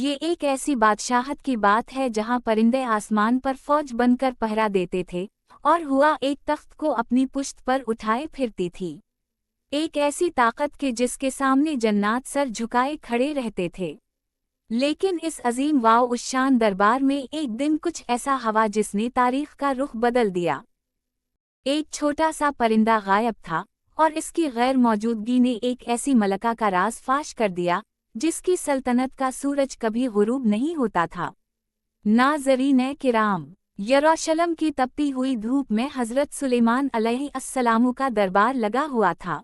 ये एक ऐसी बादशाहत की बात है जहां परिंदे आसमान पर फौज बनकर पहरा देते थे और हुआ एक तख्त को अपनी पुश्त पर उठाए फिरती थी। एक ऐसी ताकत के जिसके सामने जन्नात सर झुकाए खड़े रहते थे। लेकिन इस अजीम उस शान दरबार में एक दिन कुछ ऐसा हवा जिसने तारीख का रुख बदल दिया। एक छोटा सा परिंदा गायब था और इसकी गैर मौजूदगी ने एक ऐसी मलका का राज फाश कर दिया जिसकी सल्तनत का सूरज कभी गुरूब नहीं होता था। नाज़रीन किराम, यरूशलेम की तपती हुई धूप में हज़रत सुलेमान अलैहिस्सलाम का दरबार लगा हुआ था।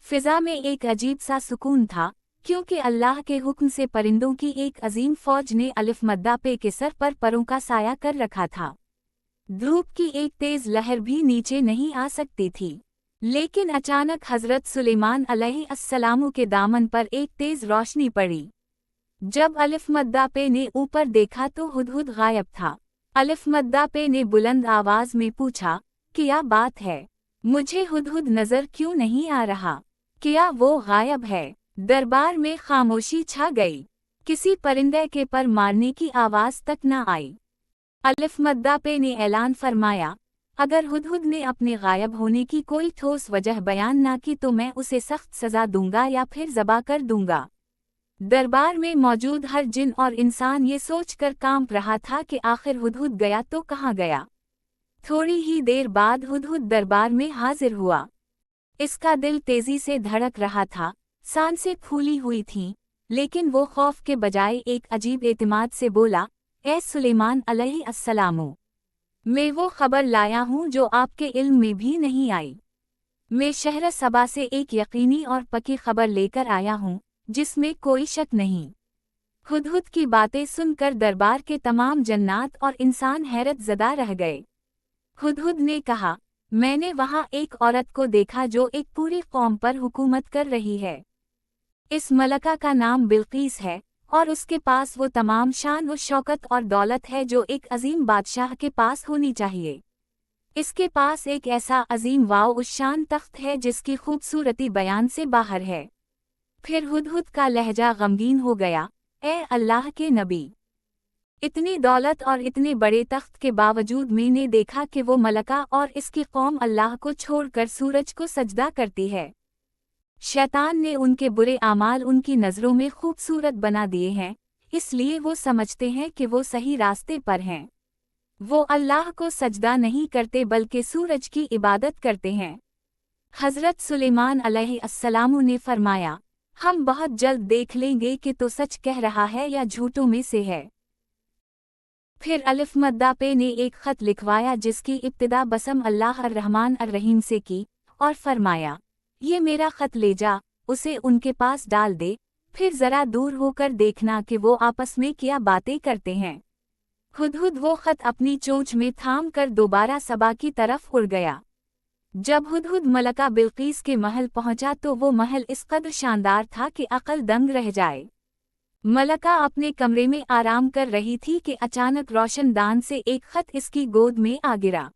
फिजा में एक अजीब सा सुकून था, क्योंकि अल्लाह के हुक्म से परिंदों की एक अजीम फौज ने अलिफ मद्दा पे के सर पर परों का साया कर रखा था। धूप की एक तेज लहर भी नीचे नहीं आ सकती थी। लेकिन अचानक हज़रत सुलेमान अलैहिस्सलाम के दामन पर एक तेज रोशनी पड़ी। जब अलिफ मद्दा पे ने ऊपर देखा तो हुदहुद गायब था। अलिफ मद्दा पे ने बुलंद आवाज में पूछा, क्या बात है? मुझे हुदहुद नजर क्यों नहीं आ रहा? क्या वो गायब है? दरबार में खामोशी छा गई। किसी परिंदे के पर मारने की आवाज तक न आई। अलिफ मद्दा पे ने ऐलान फरमाया, अगर हुदहुद ने अपने गायब होने की कोई ठोस वजह बयान ना की तो मैं उसे सख्त सजा दूंगा या फिर ज़बा कर दूंगा। दरबार में मौजूद हर जिन और इंसान ये सोचकर कांप रहा था कि आखिर हुदहुद गया तो कहाँ गया। थोड़ी ही देर बाद हुदहुद दरबार में हाजिर हुआ। इसका दिल तेजी से धड़क रहा था, सांसें फूली हुई थीं, लेकिन वो खौफ के बजाय एक अजीब एतमाद से बोला, ए सुलेमान अलैहिस्सलाम, मैं वो खबर लाया हूँ जो आपके इल्म में भी नहीं आई। मैं शहर सबा से एक यकीनी और पक्की खबर लेकर आया हूँ, जिसमें कोई शक नहीं। हुदहुद की बातें सुनकर दरबार के तमाम जन्नात और इंसान हैरत ज़दा रह गए। हुदहुद ने कहा, मैंने वहाँ एक औरत को देखा जो एक पूरी कौम पर हुकूमत कर रही है। इस मलका का नाम बिल्कीस है और उसके पास वो तमाम शान व शौकत और दौलत है जो एक अजीम बादशाह के पास होनी चाहिए। इसके पास एक ऐसा अजीम उस शान तख्त है जिसकी खूबसूरती बयान से बाहर है। फिर हुदहुद का लहजा गमगीन हो गया, ए अल्लाह के नबी, इतनी दौलत और इतने बड़े तख्त के बावजूद मैंने देखा कि वो मलका और इसकी कौम अल्लाह को छोड़कर सूरज को सजदा करती है। शैतान ने उनके बुरे आमाल उनकी नज़रों में खूबसूरत बना दिए हैं, इसलिए वो समझते हैं कि वो सही रास्ते पर हैं। वो अल्लाह को सजदा नहीं करते बल्कि सूरज की इबादत करते हैं। हज़रत सुलेमान अलैहिस्सलाम ने फरमाया, हम बहुत जल्द देख लेंगे कि तो सच कह रहा है या झूठों में से है। फिर अलिफ मद्दा पे ने एक ख़त लिखवाया जिसकी इब्तिदा बसम अल्लाह अर्रहमान अर्रहीम से की और फरमाया, ये मेरा ख़त ले जा, उसे उनके पास डाल दे, फिर ज़रा दूर होकर देखना कि वो आपस में क्या बातें करते हैं। हुदहुद वो ख़त अपनी चोंच में थाम कर दोबारा सबा की तरफ उड़ गया। जब हुदहुद मलका बिल्कीस के महल पहुंचा तो वो महल इस कदर शानदार था कि अक्ल दंग रह जाए। मलका अपने कमरे में आराम कर रही थी कि अचानक रोशनदान से एक ख़त इसकी गोद में आ गिरा।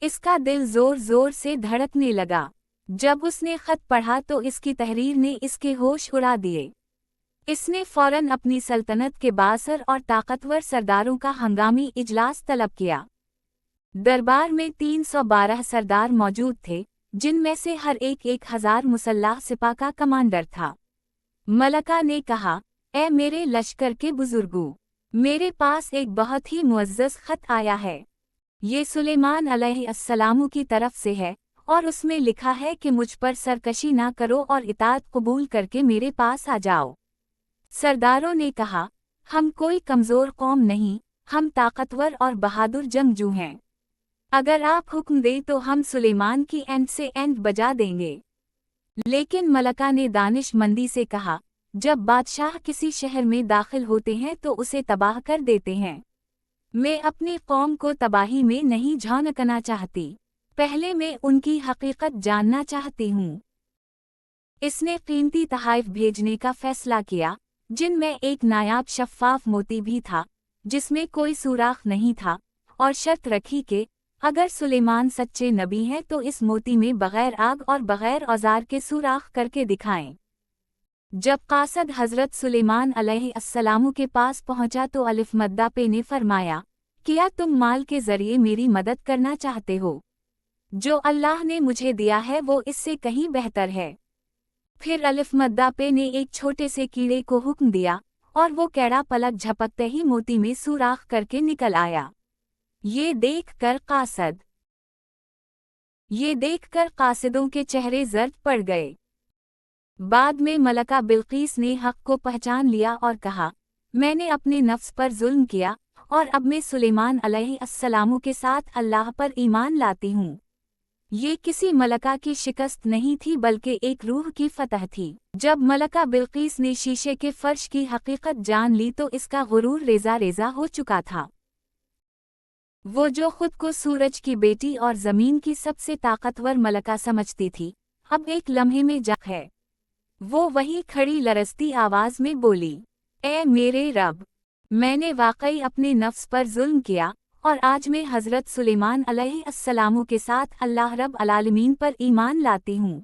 इसका दिल ज़ोर ज़ोर से धड़कने लगा। जब उसने ख़त पढ़ा तो इसकी तहरीर ने इसके होश उड़ा दिए। इसने फ़ौरन अपनी सल्तनत के बासर और ताकतवर सरदारों का हंगामी इजलास तलब किया। दरबार में 312 सरदार मौजूद थे, जिनमें से हर एक 1000 मुसल्लाह सिपा का कमांडर था। मलका ने कहा, ए मेरे लश्कर के बुजुर्गों, मेरे पास एक बहुत ही मुअज़्ज़ज़ ख़त आया है। ये सुलेमान अलैहिस्सलाम की तरफ से है और उसमें लिखा है कि मुझ पर सरकशी ना करो और इताअत कबूल करके मेरे पास आ जाओ। सरदारों ने कहा, हम कोई कमज़ोर कौम नहीं, हम ताकतवर और बहादुर जंगजू हैं। अगर आप हुक्म दें तो हम सुलेमान की एंड से एंड बजा देंगे। लेकिन मलका ने दानिशमंदी से कहा, जब बादशाह किसी शहर में दाखिल होते हैं तो उसे तबाह कर देते हैं। मैं अपनी कौम को तबाही में नहीं झोंकना चाहती, पहले मैं उनकी हकीकत जानना चाहती हूँ। इसने कीमती तहाइफ भेजने का फैसला किया, जिनमें एक नायाब शफ़ाफ मोती भी था, जिसमें कोई सुराख नहीं था, और शर्त रखी कि अगर सुलेमान सच्चे नबी हैं तो इस मोती में बग़ैर आग और बग़ैर औज़ार के सुराख करके दिखाएं। जब कासद हजरत सुलेमान अलैहिस्सलाम के पास पहुंचा तो अलिफ मद्दा पे ने फरमाया, क्या तुम माल के जरिए मेरी मदद करना चाहते हो? जो अल्लाह ने मुझे दिया है वो इससे कहीं बेहतर है। फिर अलिफ मद्दा पे ने एक छोटे से कीड़े को हुक्म दिया और वो कैड़ा पलक झपकते ही मोती में सुराख करके निकल आया। ये देखकर कासिदों के चेहरे जर्द पड़ गए। बाद में मलका बिल्कीस ने हक को पहचान लिया और कहा, मैंने अपने नफ्स पर जुल्म किया और अब मैं सुलेमान अलैहिस्सलाम के साथ अल्लाह पर ईमान लाती हूँ। ये किसी मलका की शिकस्त नहीं थी बल्कि एक रूह की फतह थी। जब मलका बिल्कीस ने शीशे के फर्श की हकीकत जान ली तो इसका गुरूर रेजा रेजा हो चुका था। वो जो खुद को सूरज की बेटी और जमीन की सबसे ताकतवर मलका समझती थी, अब एक लम्हे में जख्म है। वो वही खड़ी लरजती आवाज में बोली, ए मेरे रब, मैंने वाकई अपने नफ्स पर जुल्म किया और आज मैं हजरत सुलेमान अलैहिस्सलाम के साथ अल्लाह रब अलालमीन पर ईमान लाती हूँ।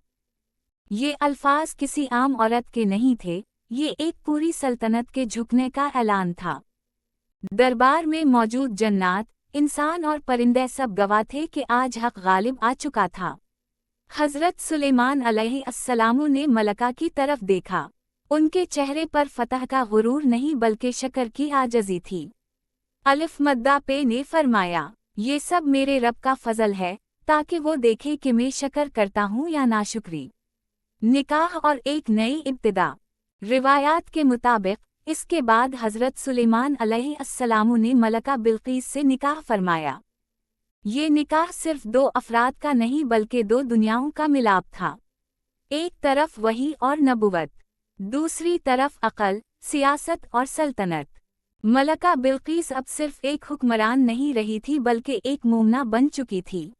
ये अल्फाज किसी आम औरत के नहीं थे, ये एक पूरी सल्तनत के झुकने का ऐलान था। दरबार में मौजूद जन्नात, इंसान और परिंदे सब गवाह थे कि आज हक गालिब आ चुका था। हजरत सुलेमान अलैहिस्सलाम ने मलका की तरफ देखा। उनके चेहरे पर फतह का गुरूर नहीं बल्कि शक्र की आजज़ी थी। अलिफ मद्दा पे ने फरमाया, ये सब मेरे रब का फजल है ताकि वो देखे कि मैं शक्र करता हूँ या नाशुक्री। निकाह और एक नई इब्तिदा। रिवायात के मुताबिक इसके बाद हजरत सुलेमान अलैहिस्सलाम ने मलका बिल्कीस से निकाह फरमाया। ये निकाह सिर्फ दो अफराद का नहीं बल्कि दो दुनियाओं का मिलाप था। एक तरफ वही और नबुवत, दूसरी तरफ अक़ल, सियासत और सल्तनत। मलका बिल्कीस अब सिर्फ एक हुक्मरान नहीं रही थी बल्कि एक मोमना बन चुकी थी।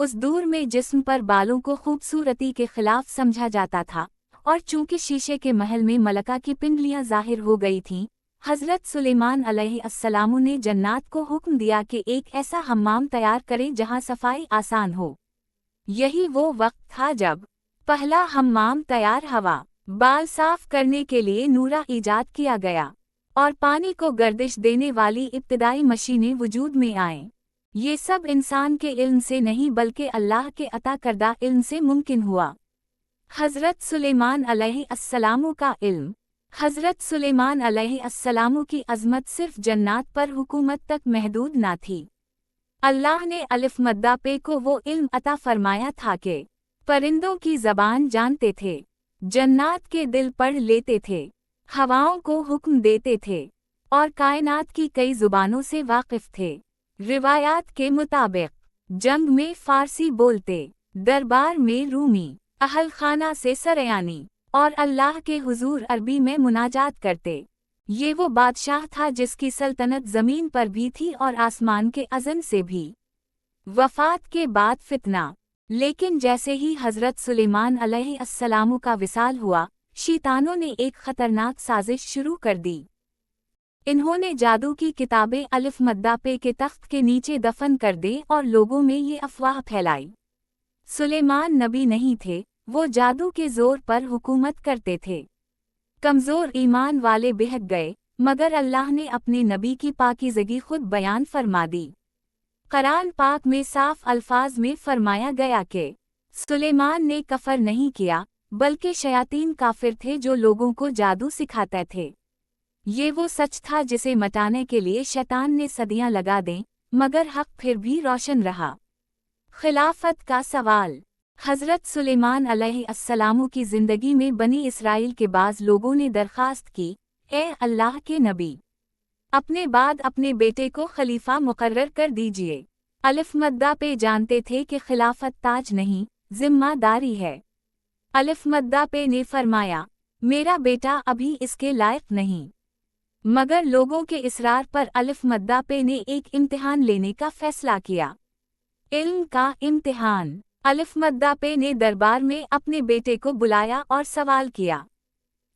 उस दूर में जिस्म पर बालों को खूबसूरती के खिलाफ समझा जाता था और चूंकि शीशे के महल में मलका की पिंडलियां जाहिर हो गई थीं, हजरत सुलेमान अलैहिस्सलाम ने जन्नात को हुक्म दिया कि एक ऐसा हम्माम तैयार करें जहां सफाई आसान हो। यही वो वक्त था जब पहला हम्माम तैयार हवा, बाल साफ करने के लिए नूरा ईजाद किया गया और पानी को गर्दिश देने वाली इब्तिदाई मशीनें वजूद में आएं। ये सब इंसान के इल्म से नहीं बल्कि अल्लाह के अता करदा इल्म से मुमकिन हुआ। हजरत सुलेमान अलैहिस्सलाम का इल्म। हजरत सुलेमान अलैहिस्सलाम की अज़मत सिर्फ जन्नात पर हुकूमत तक महदूद ना थी। अल्लाह ने अलिफ मद्दा पे को वो इल्म अता फरमाया था कि परिंदों की ज़बान जानते थे, जन्नात के दिल पढ़ लेते थे, हवाओं को हुक्म देते थे और कायनात की कई ज़ुबानों से वाकिफ थे। रिवायात के मुताबिक जंग में फ़ारसी बोलते, दरबार में रूमी, अहल खाना से सरयानी और अल्लाह के हुजूर अरबी में मुनाजात करते। ये वो बादशाह था जिसकी सल्तनत ज़मीन पर भी थी और आसमान के अज़न से भी। वफ़ात के बाद फितना। लेकिन जैसे ही हजरत सुलेमान अलैहिस्सलाम का विसाल हुआ, शैतानों ने एक खतरनाक साजिश शुरू कर दी। इन्होंने जादू की किताबें अलिफ मद्दा पे के तख्त के नीचे दफन कर दे और लोगों में ये अफवाह फैलाई। सुलेमान नबी नहीं थे, वो जादू के जोर पर हुकूमत करते थे। कमज़ोर ईमान वाले बहक गए, मगर अल्लाह ने अपने नबी की पाकीज़गी खुद बयान फरमा दी। कुरान पाक में साफ अल्फाज में फरमाया गया कि सुलेमान ने कफर नहीं किया, बल्कि शयातीन काफिर थे जो लोगों को जादू सिखाते थे। ये वो सच था जिसे मटाने के लिए शैतान ने सदियां लगा दें, मगर हक फिर भी रोशन रहा। खिलाफत का सवाल। हजरत सुलेमान अलैहिस्सलाम की ज़िंदगी में बनी इसराइल के बाज़ लोगों ने दरख्वास्त की, ए अल्लाह के नबी, अपने बाद अपने बेटे को खलीफा मुकर्रर कर दीजिए। अलिफ मद्दा पे जानते थे कि खिलाफत ताज नहीं, जिम्मेदारी है। अलिफ मद्दा पे ने फरमाया, मेरा बेटा अभी इसके लायक नहीं। मगर लोगों के इसरार पर अलिफ मद्दा पे ने एक इम्तिहान लेने का फैसला किया। इल्म का इम्तिहान। अलिफ मद्दा पे ने दरबार में अपने बेटे को बुलाया और सवाल किया,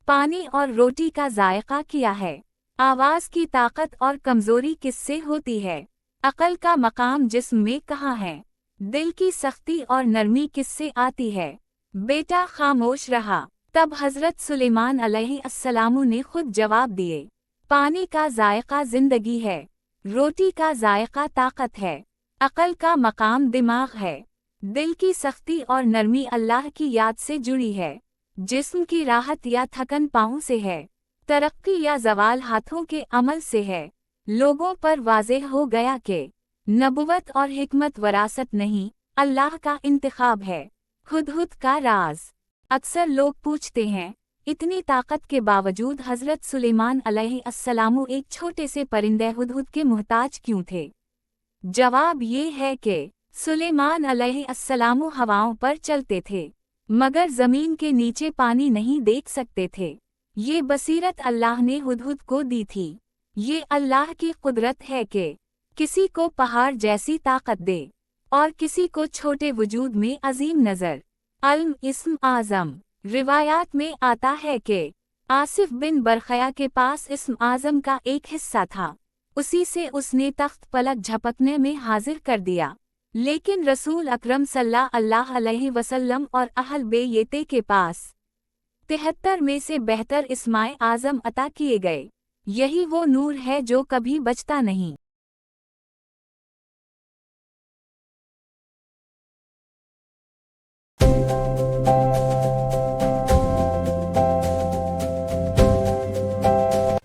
पानी और रोटी का जायका क्या है? आवाज़ की ताकत और कमज़ोरी किससे होती है? अक़ल का मकाम जिस्म में कहाँ है? दिल की सख्ती और नरमी किससे आती है? बेटा खामोश रहा। तब हजरत सुलेमान अलैहिस्सलाम ने खुद जवाब दिए, पानी का जायका जिंदगी है, रोटी का जायका ताकत है, अकल का मकाम दिमाग है, दिल की सख्ती और नरमी अल्लाह की याद से जुड़ी है, जिस्म की राहत या थकन पाँव से है, तरक्की या जवाल हाथों के अमल से है। लोगों पर वाज़ेह हो गया कि नबुवत और हिकमत वरासत नहीं, अल्लाह का इंतखाब है। हुदहुद का राज। अक्सर लोग पूछते हैं, इतनी ताकत के बावजूद हजरत सुलेमान अलैहिस्सलाम एक छोटे से परिंदे हुदहुद के मुहताज क्यों थे? जवाब ये है कि सुलेमान अलैहिस्सलाम हवाओं पर चलते थे, मगर जमीन के नीचे पानी नहीं देख सकते थे। ये बसीरत अल्लाह ने हुदहुद को दी थी। ये अल्लाह की कुदरत है कि किसी को पहाड़ जैसी ताकत दे और किसी को छोटे वजूद में अजीम नजर। अल्म इस्म आज़म। रिवायात में आता है कि आसिफ बिन बरखया के पास इस्म आज़म का एक हिस्सा था, उसी से उसने तख्त पलक झपकने में हाजिर कर दिया। लेकिन रसूल अकरम सल्लल्लाहु अलैहि वसल्लम और अहल बेयते के पास 73 में से बेहतर इस्माए आज़म अता किए गए। यही वो नूर है जो कभी बचता नहीं।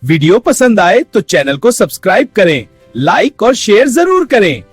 वीडियो पसंद आए तो चैनल को सब्सक्राइब करें, लाइक और शेयर जरूर करें